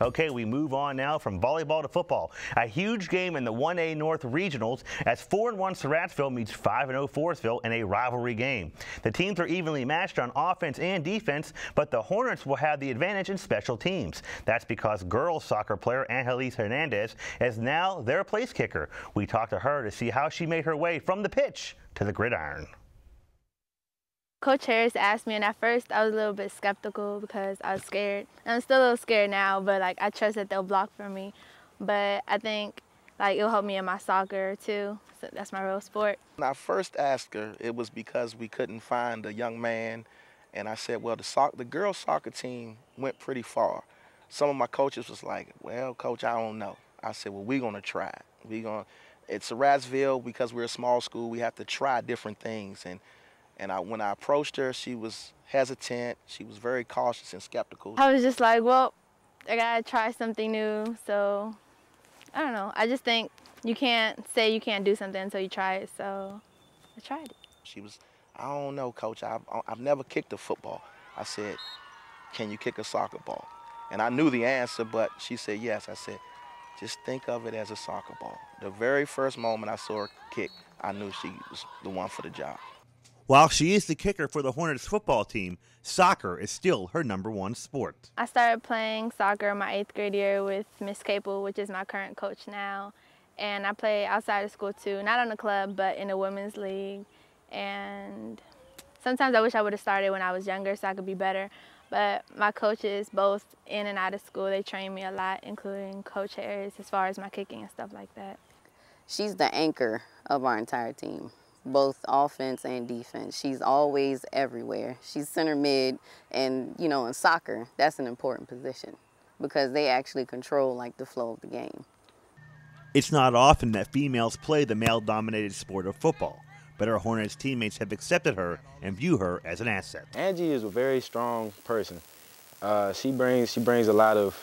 Okay, we move on now from volleyball to football. A huge game in the 1A North Regionals as 4-1 Surrattsville meets 5-0 Forestville in a rivalry game. The teams are evenly matched on offense and defense, but the Hornets will have the advantage in special teams. That's because girls soccer player Angeles Hernandez is now their place kicker. We talked to her to see how she made her way from the pitch to the gridiron. Coach Harris asked me, and at first I was a little bit skeptical because I was scared. And I'm still a little scared now, but I trust that they'll block for me. But I think it'll help me in my soccer too. So that's my real sport. When I first asked her, it was because we couldn't find a young man, and I said, well, the girls soccer team went pretty far. Some of my coaches was like, well, coach, I don't know. I said, well, we're gonna try it. It's Surrattsville, because we're a small school, we have to try different things. When I approached her, she was hesitant. She was very cautious and skeptical. I was just like, well, I gotta try something new. So, I don't know. I just think you can't say you can't do something until you try it. So, I tried it. She was, I don't know, coach. I've never kicked a football. I said, can you kick a soccer ball? And I knew the answer, but she said yes. I said, just think of it as a soccer ball. The very first moment I saw her kick, I knew she was the one for the job. While she is the kicker for the Hornets football team, soccer is still her #1 sport. I started playing soccer my 8th grade year with Miss CAPEL, which is my current coach now. And I play outside of school too, not on the club, but in a women's league. And sometimes I wish I would have started when I was younger so I could be better. But my coaches, both in and out of school, they train me a lot, including Coach Harris, as far as my kicking and stuff like that. She's the anchor of our entire team, both offense and defense. She's always everywhere. She's center mid, and in soccer, that's an important position because they actually control the flow of the game. It's not often that females play the male-dominated sport of football, but her Hornets teammates have accepted her and view her as an asset. Angie is a very strong person. She brings a lot of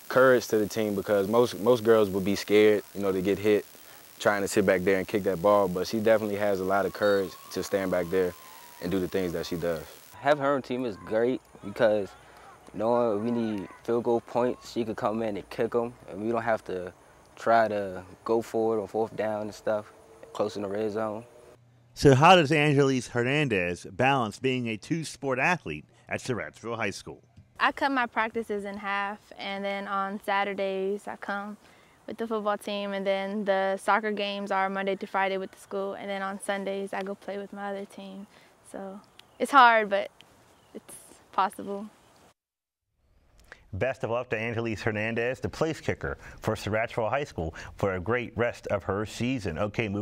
courage to the team because most girls would be scared, to get hit trying to sit back there and kick that ball, but she definitely has a lot of courage to stand back there and do the things that she does. Having her on the team is great because knowing we need field goal points, she could come in and kick them, and we don't have to try to go forward on 4th down and stuff, close in the red zone. So how does Angeles Hernandez balance being a 2-sport athlete at Surrattsville High School? I cut my practices in half, and then on Saturdays I come with the football team, and then the soccer games are Monday to Friday with the school, and then on Sundays I go play with my other team. So it's hard, but it's possible. Best of luck to Angeles Hernandez, the place kicker for Surrattsville High School, for a great rest of her season. Okay.